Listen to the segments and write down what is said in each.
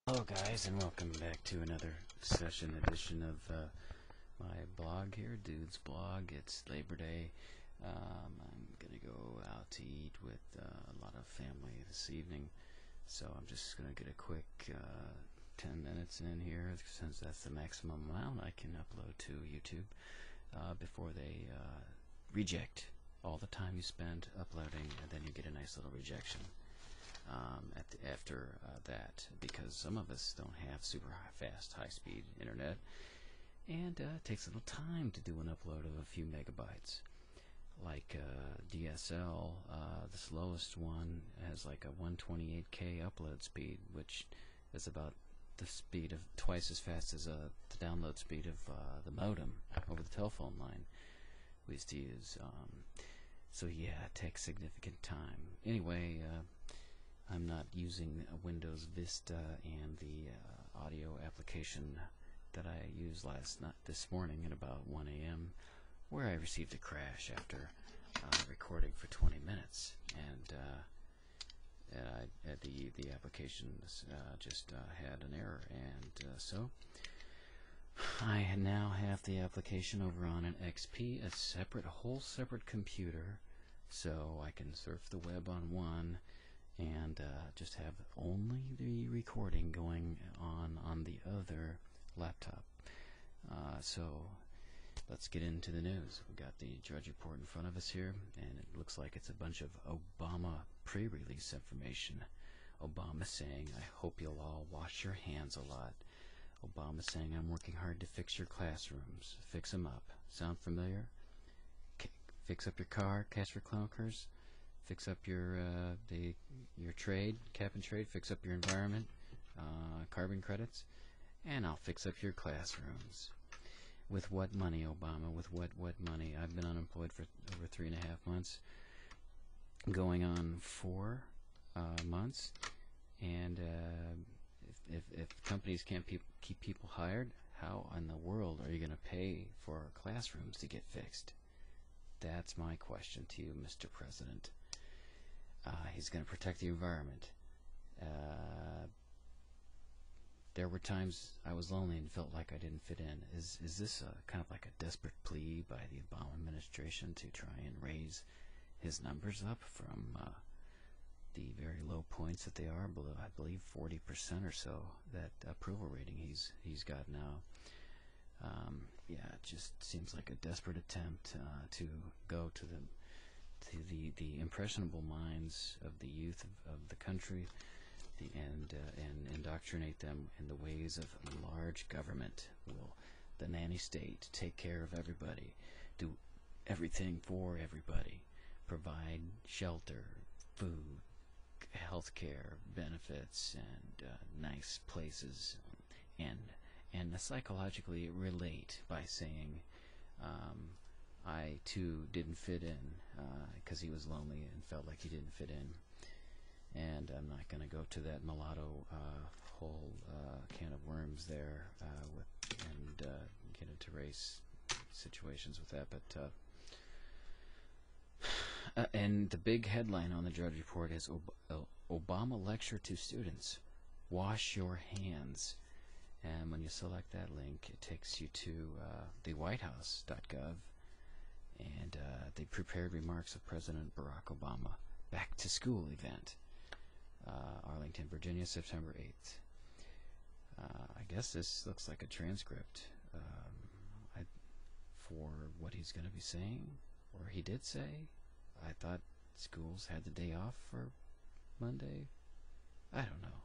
Hello guys, and welcome back to another session edition of my blog here, Dude's Blog. It's Labor Day. I'm gonna go out to eat with a lot of family this evening, so I'm just gonna get a quick 10 minutes in here, since that's the maximum amount I can upload to YouTube before they reject all the time you spend uploading, and then you get a nice little rejection after that, because some of us don't have super fast, high-speed internet, and it takes a little time to do an upload of a few megabytes. Like DSL, the slowest one has like a 128K upload speed, which is about the speed of twice as fast as the download speed of the modem over the telephone line we used to use. So yeah, it takes significant time. Anyway, I'm not using Windows Vista and the audio application that I used this morning at about 1 a.m., where I received a crash after recording for 20 minutes, and the application just had an error, and so I now have the application over on an XP, a whole separate computer, so I can surf the web on one and just have only the recording going on the other laptop. So let's get into the news. We got the Drudge Report in front of us here, and it looks like it's a bunch of Obama pre-release information. Obama saying, "I hope you'll all wash your hands a lot." Obama saying, "I'm working hard to fix your classrooms. Fix them up." Sound familiar? Fix up your car, cash for clunkers. Fix up your trade, cap and trade. Fix up your environment, carbon credits, and I'll fix up your classrooms. With what money, Obama? With what money? I've been unemployed for over 3.5 months, going on 4 months, and if companies can't keep people hired, how in the world are you going to pay for classrooms to get fixed? That's my question to you, Mr. President. He's going to protect the environment. There were times I was lonely and felt like I didn't fit in. Is this kind of like a desperate plea by the Obama administration to try and raise his numbers up from the very low points that they are, below, I believe 40% or so, that approval rating he's got now? Yeah, it just seems like a desperate attempt to go to the impressionable minds of the youth of the country, and indoctrinate them in the ways of large government. Will the nanny state take care of everybody, do everything for everybody, provide shelter, food, health care, benefits, and nice places, and psychologically relate by saying, I too didn't fit in, because he was lonely and felt like he didn't fit in. And I'm not going to go to that mulatto whole can of worms there and get into race situations with that. But and the big headline on the Drudge Report is Obama lecture to students: wash your hands. And when you select that link, it takes you to the whitehouse.gov and the prepared remarks of President Barack Obama back to school event, Arlington, Virginia, September 8th. I guess this looks like a transcript for what he's going to be saying, or he did say. I thought schools had the day off for Monday. I don't know.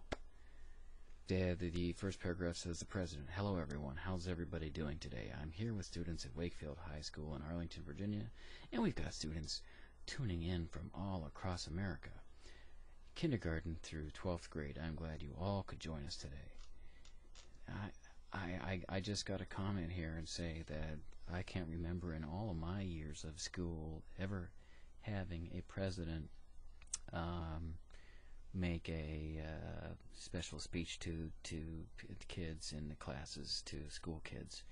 The first paragraph says, "The President, hello everyone, how's everybody doing today? I'm here with students at Wakefield High School in Arlington, Virginia, and we've got students tuning in from all across America. Kindergarten through 12th grade. I'm glad you all could join us today." I just got a comment here and say that I can't remember in all of my years of school ever having a president make a special speech to kids in the classes, to school kids.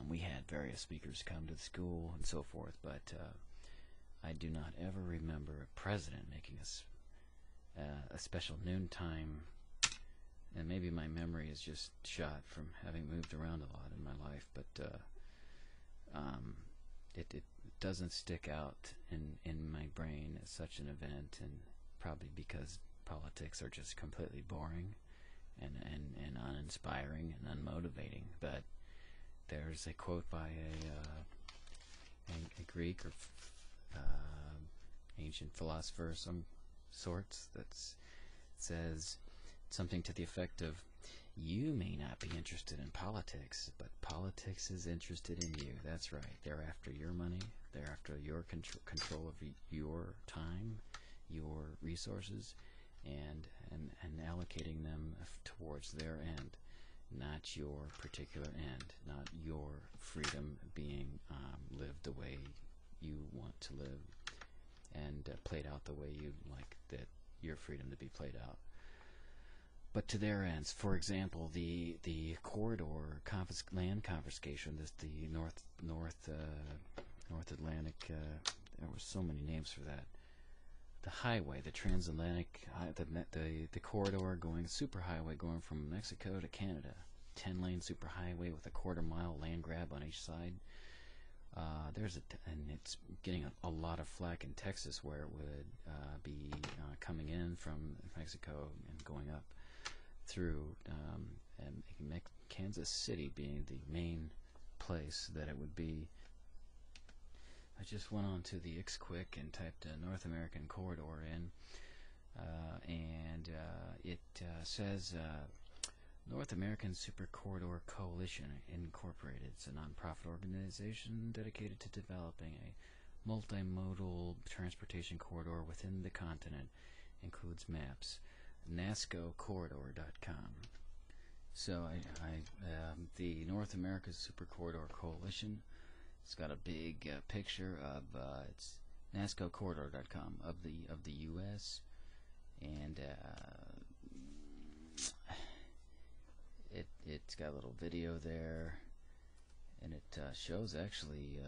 We had various speakers come to the school and so forth, but I do not ever remember a president making a special noontime and maybe my memory is just shot from having moved around a lot in my life, but it doesn't stick out in my brain as such an event, and probably because politics are just completely boring and uninspiring and unmotivating. But there's a quote by a Greek or ancient philosopher of some sorts that says something to the effect of, you may not be interested in politics, but politics is interested in you. That's right. They're after your money. They're after your control of your time, your resources, and allocating them towards their end, not your particular end, not your freedom being lived the way you want to live and played out the way you'd like that your freedom to be played out. But to their ends. For example, the corridor land confiscation, the North Atlantic. There were so many names for that. The highway, the transatlantic, the corridor going, superhighway going from Mexico to Canada, 10-lane superhighway with a quarter-mile land grab on each side. And it's getting a lot of flack in Texas, where it would be coming in from Mexico and going up through, and Kansas City being the main place that it would be. I just went on to the XQuick and typed North American Corridor in, and it says North American Super Corridor Coalition Incorporated. It's a nonprofit organization dedicated to developing a multimodal transportation corridor within the continent. Includes maps. NASCOcorridor.com. So the North America Super Corridor Coalition. It's got a big picture of it's NASCOcorridor.com of the U.S. and it's got a little video there, and it shows actually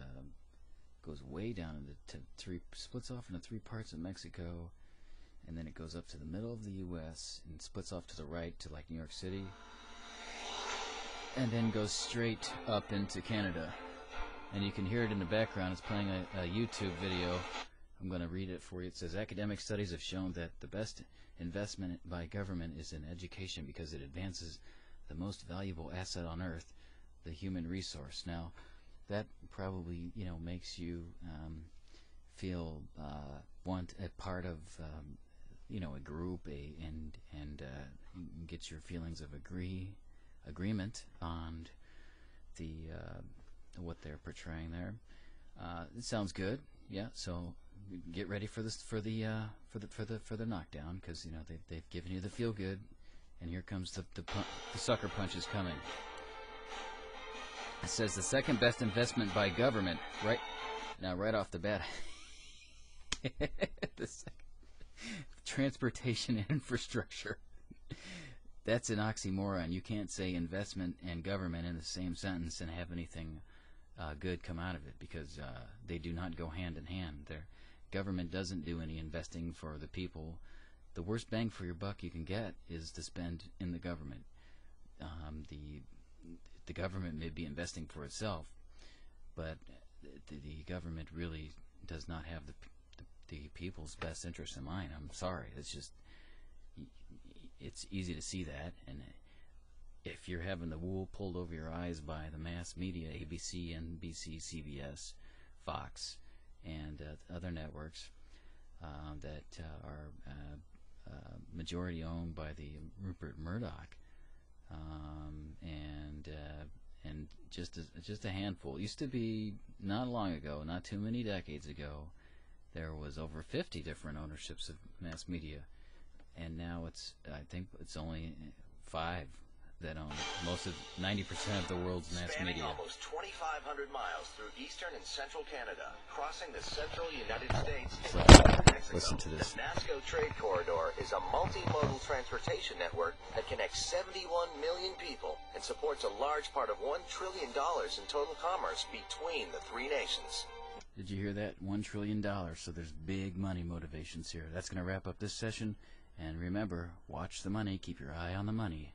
goes way down into splits off into three parts of Mexico, and then it goes up to the middle of the U.S. and splits off to the right to like New York City, and then goes straight up into Canada. And you can hear it in the background. It's playing a YouTube video. I'm going to read it for you. It says, academic studies have shown that the best investment by government is in education because it advances the most valuable asset on earth, the human resource. Now, that probably, makes you feel want a part of, a group, and get your feelings of agreement on the what they're portraying there. It sounds good, yeah. So get ready for this for the knockdown, because they've given you the feel good, and here comes the sucker punch is coming. It says the second best investment by government, right off the bat. Transportation infrastructure. That's an oxymoron. You can't say investment and government in the same sentence and have anything good come out of it, because they do not go hand in hand. Their government doesn't do any investing for the people. The worst bang for your buck you can get is to spend in the government. The government may be investing for itself, but the government really does not have the people's best interest in mind. I'm sorry. It's easy to see that, and if you're having the wool pulled over your eyes by the mass media, ABC, NBC, CBS, Fox, and other networks that are majority owned by the Rupert Murdoch, and just a handful. It used to be not long ago, not too many decades ago, there was over 50 different ownerships of mass media, and now I think it's only 5 that own most of 90% of the world's mass media. Spanning almost 2,500 miles through eastern and central Canada, crossing the central United States and Mexico. Listen to this. The NASCO Trade Corridor is a multimodal transportation network that connects 71 million people and supports a large part of $1 trillion in total commerce between the three nations. Did you hear that? $1 trillion. So there's big money motivations here. That's going to wrap up this session, And remember, watch the money, keep your eye on the money.